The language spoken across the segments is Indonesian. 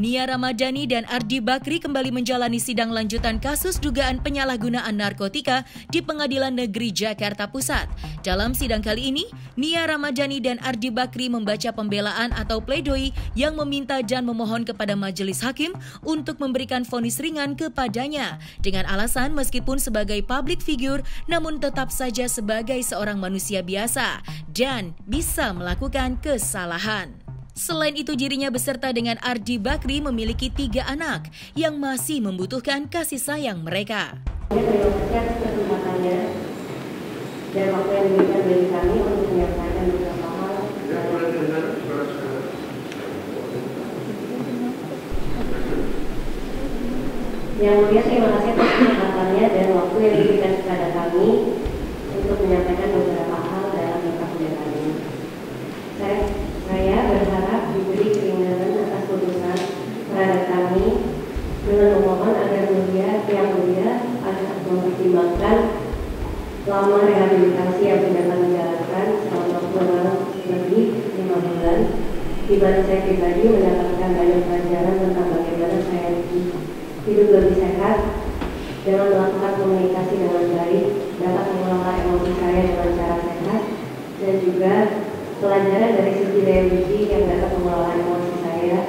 Nia Ramadhani dan Ardi Bakri kembali menjalani sidang lanjutan kasus dugaan penyalahgunaan narkotika di Pengadilan Negeri Jakarta Pusat. Dalam sidang kali ini, Nia Ramadhani dan Ardi Bakri membaca pembelaan atau pledoi yang meminta dan memohon kepada majelis hakim untuk memberikan vonis ringan kepadanya dengan alasan meskipun sebagai public figure namun tetap saja sebagai seorang manusia biasa dan bisa melakukan kesalahan. Selain itu, dirinya beserta dengan Ardi Bakri memiliki 3 anak yang masih membutuhkan kasih sayang mereka. Terima kasih atas kesempatannya dan waktu yang diberikan bagi kami untuk menyampaikan beberapa hal. Yang mulia, terima kasih atas kesempatannya dan waktu yang diberikan kepada kami untuk menyampaikan beberapa hal dalam nota pembelaan ini. Saya berharap diberi keringanan atas putusan terhadap kami dengan memohon agar yang mulia agar mempertimbangkan lama rehabilitasi yang sudah kami jalankan selama kurang lebih 5 bulan, di mana saya pribadi mendapatkan banyak pelajaran tentang bagaimana saya hidup lebih sehat dengan melakukan komunikasi dengan baik, dapat mengelola emosi saya dengan cara sehat, dan juga pelajaran dari sisi religi yang dapat mengelola emosi saya,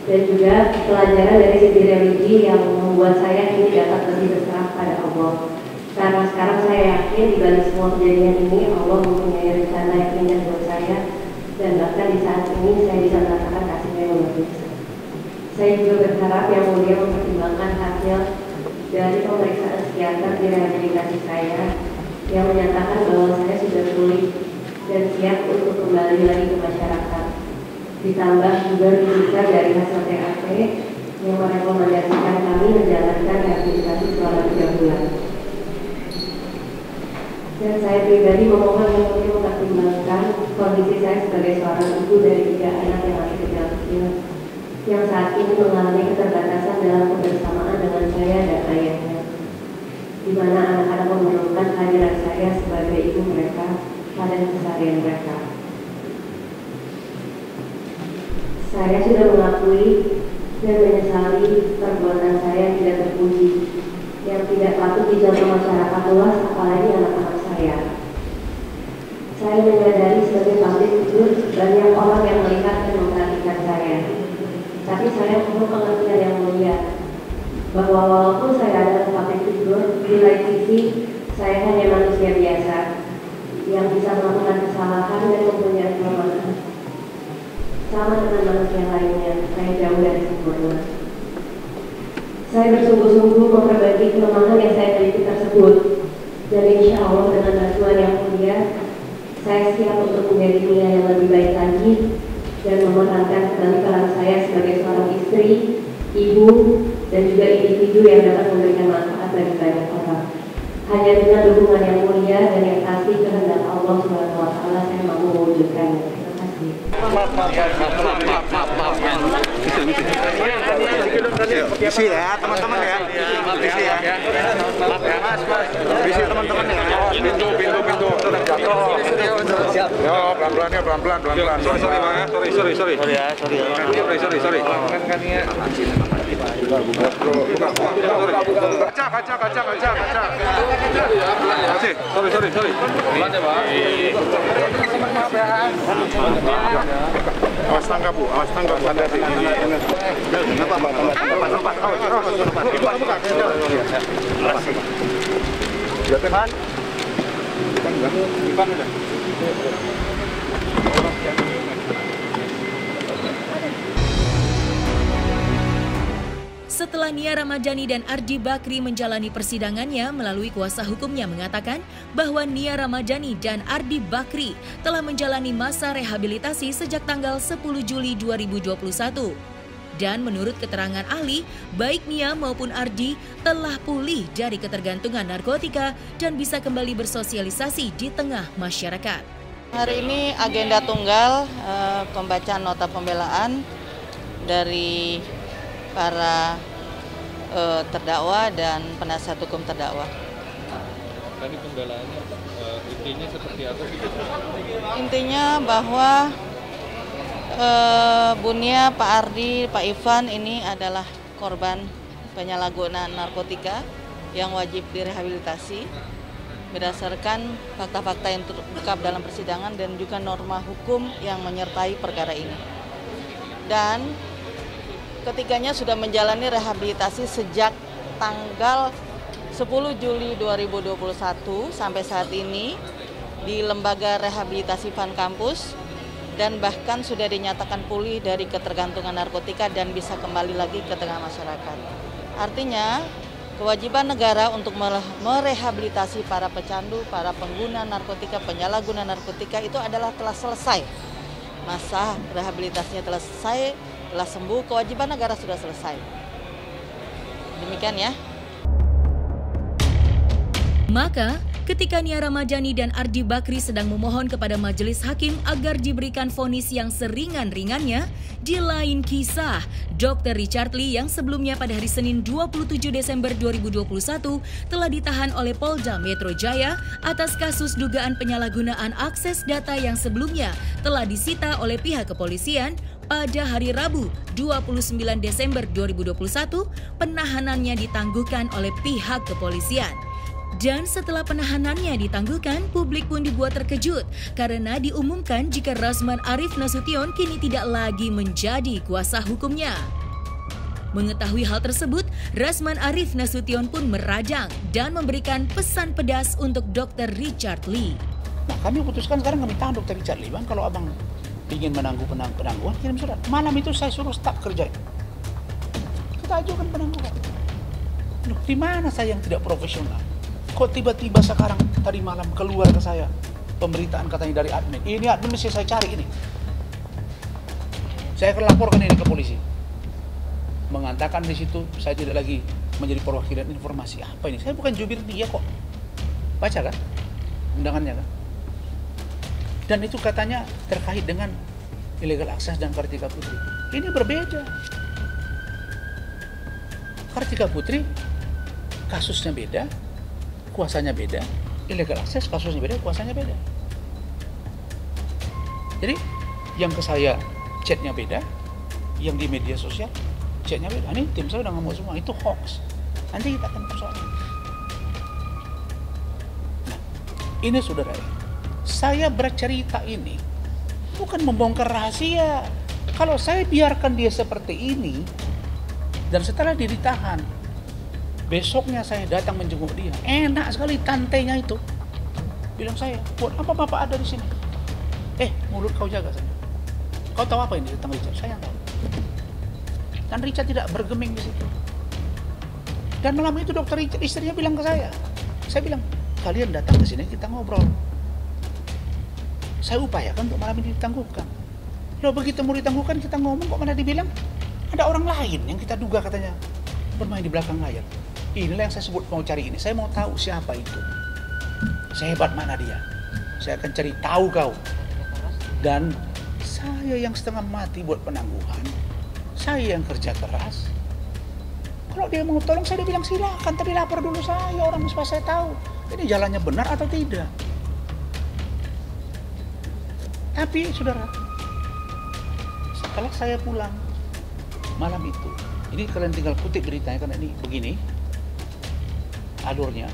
dan juga pelajaran dari sisi religi yang membuat saya ini dapat lebih berserah pada Allah. Karena sekarang saya yakin di balik semua kejadian ini Allah mempunyai rencana yang indah buat saya, dan bahkan di saat ini saya bisa merasakan kasihnya yang luar biasa. Saya juga berharap yang mulia mempertimbangkan hasil dari pemeriksaan psikiater di rehabilitasi saya yang menyatakan bahwa saya sudah pulih dan siap untuk kembali lagi ke masyarakat. Ditambah juga rujukan dari hasil TAP yang merekomendasikan kami menjalankan rehabilitasi selama 3 bulan. Dan saya pribadi memohon yang mulia mempertimbangkan kondisi saya sebagai seorang ibu dari 3 anak yang masih kecil, yang saat ini mengalami keterbatasan dalam kebersamaan dengan saya dan ayahnya, di mana anak-anak memerlukan kehadiran saya sebagai ibu mereka pada keseharian mereka. Saya sudah mengakui dan menyesali perbuatan saya tidak terpuji, yang tidak patut dicontoh masyarakat luas, apalagi anak-anak saya. Saya menyadari sebagai public figure banyak orang yang melihat dan memperhatikan saya. Tapi saya perlu pengertian yang mulia bahwa walaupun saya adalah public figure, di lain sisi saya hanya manusia biasa yang bisa melakukan kesalahan dan mempunyai kelemahan. Sama dengan manusia lainnya, saya jauh dari sempurna. Saya bersungguh-sungguh memperbaiki kelemahan yang saya miliki tersebut, dan insya Allah dengan bantuan yang mulia, saya siap untuk menjadi Nia yang lebih baik lagi dan memerankan kembali peran saya sebagai seorang istri, ibu, dan juga individu yang dapat memberikan manfaat bagi banyak orang. Hanya dengan dukungan yang mulia dan yang pasti kehendak Allah SWT saya mampu mewujudkannya. Terima kasih. Isi ya teman-teman ya. Isi ya. Isi teman-teman ya. Pintu jatuh. Siap. Yo pelan-pelan ya pelan-pelan. Sorry Bang ya. Sorry. Sorry ya. Kan ya. Kaca. Sorry. Pelan ya, Pak. Maaf ya. Awas tangga Bu, hati-hati. Kenapa Bang? Tempat. Ya kan? Ivan udah. Setelah Nia Ramadhani dan Ardi Bakri menjalani persidangannya, melalui kuasa hukumnya mengatakan bahwa Nia Ramadhani dan Ardi Bakri telah menjalani masa rehabilitasi sejak tanggal 10 Juli 2021. Dan menurut keterangan ahli, baik Nia maupun Ardi telah pulih dari ketergantungan narkotika dan bisa kembali bersosialisasi di tengah masyarakat. Hari ini agenda tunggal pembacaan nota pembelaan dari para terdakwa dan penasihat hukum terdakwa. Tadi pembelaannya intinya seperti apa sih? Intinya bahwa Bunia, Pak Ardi, Pak Ivan ini adalah korban penyalahgunaan narkotika yang wajib direhabilitasi berdasarkan fakta-fakta yang terungkap dalam persidangan dan juga norma hukum yang menyertai perkara ini. Dan ketiganya sudah menjalani rehabilitasi sejak tanggal 10 Juli 2021 sampai saat ini di Lembaga Rehabilitasi Van Kampus, dan bahkan sudah dinyatakan pulih dari ketergantungan narkotika dan bisa kembali lagi ke tengah masyarakat. Artinya, kewajiban negara untuk merehabilitasi para pecandu, para pengguna narkotika, penyalahguna narkotika itu adalah telah selesai. Masa rehabilitasinya telah selesai, telah sembuh, kewajiban negara sudah selesai. Demikian ya. Maka, ketika Nia Ramadjani dan Ardi Bakri sedang memohon kepada majelis hakim agar diberikan vonis yang seringan-ringannya, di lain kisah, Dr. Richard Lee yang sebelumnya pada hari Senin 27 Desember 2021 telah ditahan oleh Polda Metro Jaya atas kasus dugaan penyalahgunaan akses data yang sebelumnya telah disita oleh pihak kepolisian. Pada hari Rabu 29 Desember 2021, penahanannya ditangguhkan oleh pihak kepolisian. Dan setelah penahanannya ditangguhkan, publik pun dibuat terkejut karena diumumkan jika Rasman Arif Nasution kini tidak lagi menjadi kuasa hukumnya. Mengetahui hal tersebut, Rasman Arif Nasution pun meradang dan memberikan pesan pedas untuk Dr. Richard Lee. Nah, kami putuskan sekarang kami tahan Dr. Richard Lee, Bang. Kalau abang ingin penangguhan, kirim surat. Malam itu saya suruh staf kerja. Kita ajukan penangguhan. Loh, di mana saya yang tidak profesional? Kok tiba-tiba sekarang tadi malam keluar ke saya pemberitaan katanya dari admin. Ini admin mesti saya cari ini. Saya akan laporkan ini ke polisi. Mengatakan di situ saya tidak lagi menjadi perwakilan informasi. Apa ini? Saya bukan jubir dia kok. Baca kan undangannya kan? Dan itu katanya terkait dengan illegal access dan Kartika Putri. Ini berbeda. Kartika Putri kasusnya beda, kuasanya beda. Illegal access kasusnya beda, kuasanya beda. Jadi yang ke saya chatnya beda, yang di media sosial chatnya beda. Ini tim saya udah ngomong semua, itu hoax. Nanti kita akan persoalan. Nah, ini saudara, saya bercerita ini bukan membongkar rahasia. Kalau saya biarkan dia seperti ini, dan setelah dia ditahan, besoknya saya datang menjenguk dia. Enak sekali tantenya itu. Bilang saya, buat apa bapak ada di sini? Mulut kau jaga saja. Kau tahu apa ini tentang Richard? Saya tahu. Dan Richard tidak bergeming di situ. Dan malam itu Dokter Richard, istrinya bilang ke saya bilang, kalian datang ke sini kita ngobrol. Saya upayakan untuk malam ini ditangguhkan. Loh, begitu mau ditangguhkan kita ngomong kok mana dibilang ada orang lain yang kita duga katanya bermain di belakang layar. Inilah yang saya sebut mau cari ini. Saya mau tahu siapa itu. Sehebat mana dia. Saya akan cari tahu kau. Dan saya yang setengah mati buat penangguhan. Saya yang kerja keras. Kalau dia mau tolong saya bilang silakan, tapi lapor dulu saya, orang supaya saya tahu ini jalannya benar atau tidak. Tapi saudara, setelah saya pulang malam itu, ini kalian tinggal kutip beritanya karena ini begini alurnya.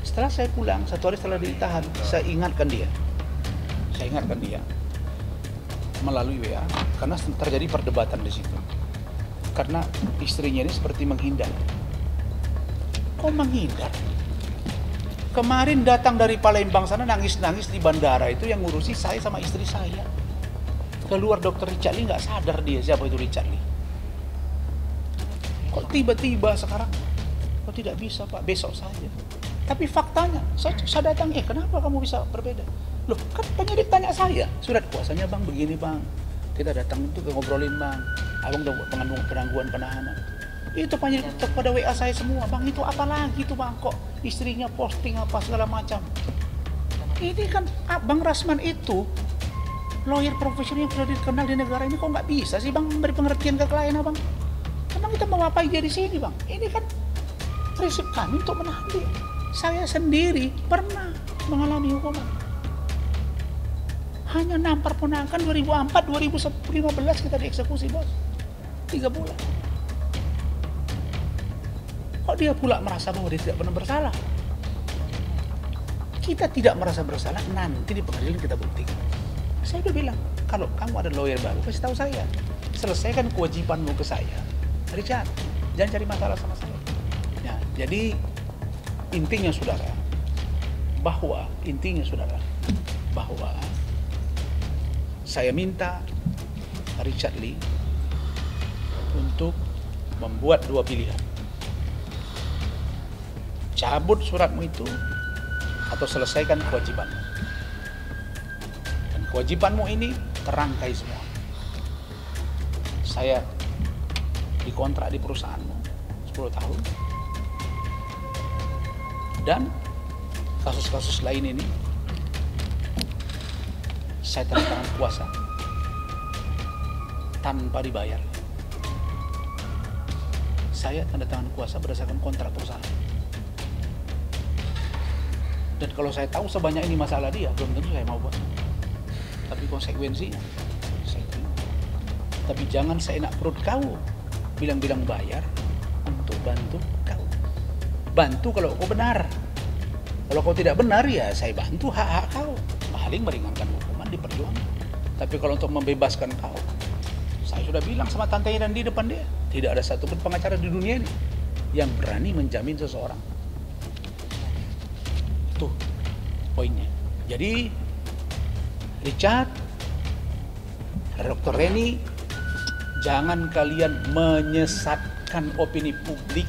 Setelah saya pulang, 1 hari setelah ditahan, saya ingatkan dia melalui WA karena terjadi perdebatan di situ. Karena istrinya ini seperti menghindar. Kok menghindar? Kemarin datang dari Palembang sana nangis-nangis di bandara itu yang ngurusi saya sama istri saya. Keluar Dr. Richard Lee, nggak sadar dia siapa itu Richard Lee. Kok tiba-tiba sekarang? Kok tidak bisa Pak, besok saja. Tapi faktanya, saya datang, kenapa kamu bisa berbeda? Loh, kan penyidik tanya saya, surat kuasanya Bang begini Bang. Kita datang itu ngobrolin Bang. Abang udah buat penangguhan penahanan. Itu penyidik pada WA saya semua, Bang itu apa lagi tuh Bang, kok istrinya posting apa segala macam. Ini kan Bang Rasman itu lawyer profesional yang sudah dikenal di negara ini, kok nggak bisa sih Bang memberi pengertian ke klien Abang? Emang kita mau apa dia di sini Bang? Ini kan prinsip kami untuk menahan dia. Saya sendiri pernah mengalami hukuman. Hanya nampar ponakan 2004, 2015 kita dieksekusi, bos. 3 bulan. Kok dia pula merasa bahwa dia tidak pernah bersalah? Kita tidak merasa bersalah, nanti di pengadilan kita buktikan. Saya udah bilang, kalau kamu ada lawyer baru, kasih tahu saya. Selesaikan kewajibanmu ke saya. Richard, jangan cari masalah sama saya. Ya, jadi intinya saudara, bahwa saya minta Richard Lee untuk membuat 2 pilihan. Cabut suratmu itu atau selesaikan kewajibanmu. Dan kewajibanmu ini terangkai semua. Saya dikontrak di perusahaanmu 10 tahun. Dan kasus-kasus lain ini saya tanda tangan kuasa tanpa dibayar. Saya tanda tangan kuasa berdasarkan kontrak perusahaan. Dan kalau saya tahu sebanyak ini masalah dia, belum tentu saya mau buat. Tapi konsekuensinya saya terima. Tapi jangan seenak perut kau bilang-bilang bayar untuk bantu kau. Bantu kalau kau benar. Kalau kau tidak benar, ya saya bantu hak-hak kau. Paling meringankan hukuman, diperjuangkan. Tapi kalau untuk membebaskan kau, saya sudah bilang sama tantenya dan di depan dia, tidak ada satupun pengacara di dunia ini yang berani menjamin seseorang. Itu poinnya. Jadi Richard, Dr. Reni, jangan kalian menyesatkan opini publik